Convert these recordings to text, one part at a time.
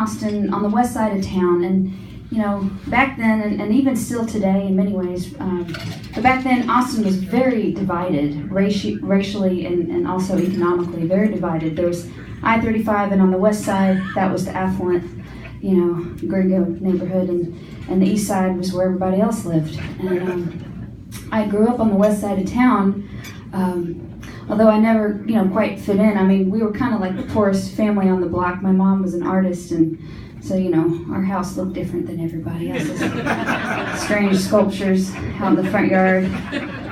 Austin on the west side of town, and you know, back then, and even still today in many ways, but back then Austin was very divided, racially and also economically, very divided. There was I-35, and on the west side, that was the affluent, you know, gringo neighborhood, and the east side was where everybody else lived. And I grew up on the west side of town, although I never, you know, quite fit in. I mean, we were kind of like the poorest family on the block. My mom was an artist, and so, you know, our house looked different than everybody else's. Strange sculptures out in the front yard.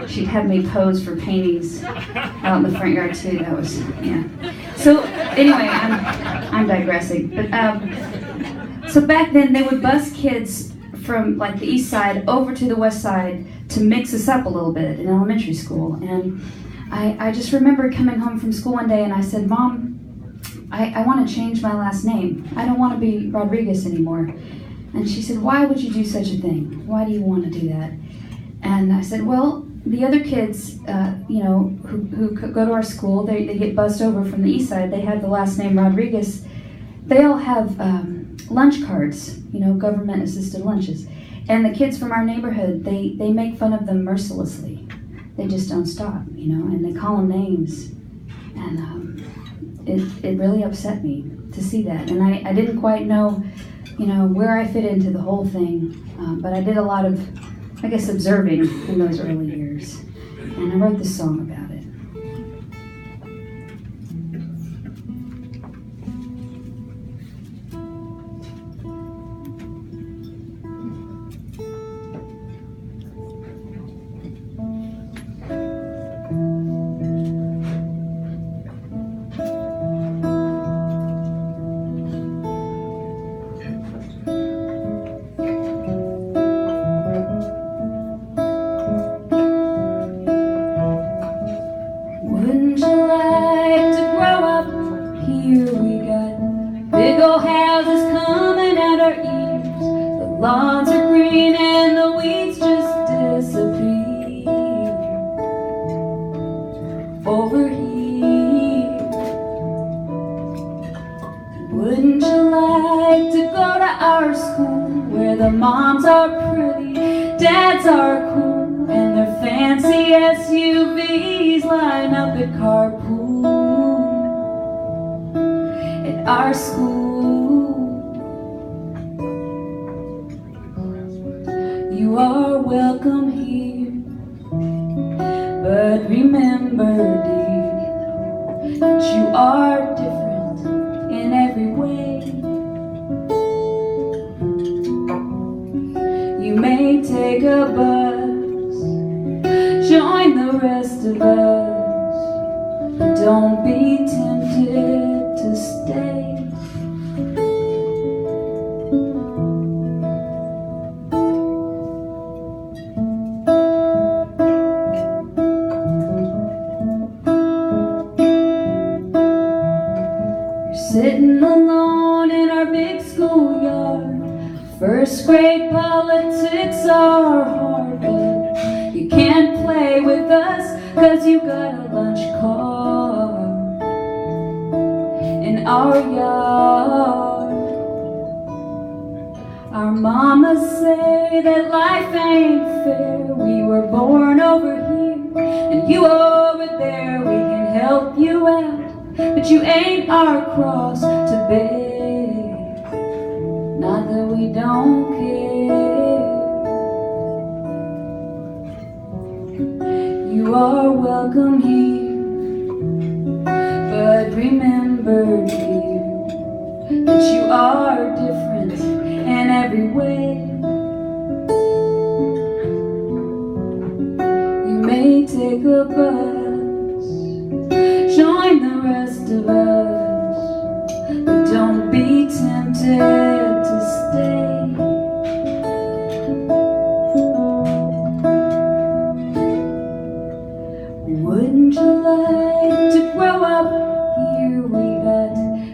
She'd have me pose for paintings out in the front yard too. That was, yeah. So anyway, I'm digressing. But so back then they would bus kids from like the east side over to the west side to mix us up a little bit in elementary school. And I just remember coming home from school one day and I said, Mom, I want to change my last name. I don't want to be Rodriguez anymore. And she said, why would you do such a thing? Why do you want to do that? And I said, well, the other kids, you know, who go to our school, they get bussed over from the east side. They have the last name Rodriguez. They all have lunch cards, you know, government-assisted lunches. And the kids from our neighborhood, they make fun of them mercilessly. They just don't stop, you know, and they call them names. And it really upset me to see that. And I didn't quite know, you know, where I fit into the whole thing. But I did a lot of, I guess, observing in those early years. And I wrote this song about it. Big old houses coming out our ears. The lawns are green and the weeds just disappear. Over here, wouldn't you like to go to our school, where the moms are pretty, dads are cool, and their fancy SUVs line up at carpool? Our school, you are welcome here, but remember, dear, that you are different in every way. You may take a bus, join the rest of us, but don't be tempted to stay. Sitting alone in our big schoolyard. First grade politics are hard, but you can't play with us 'cause you got a lunch card in our yard. Our mamas say that life ain't fair. We were born over here and you over there. We can help you out, but you ain't our cross to bear. Not that we don't care. You are welcome here, but remember, dear, that you are different in every way. You may take a bus, join the rest of us, but don't be tempted to stay. Wouldn't you like to grow up here? We got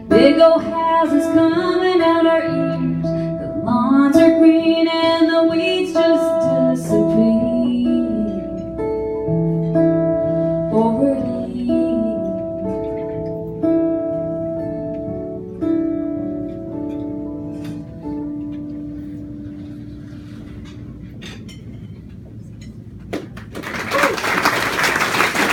big old houses coming out our ears. The lawns are green and the weeds just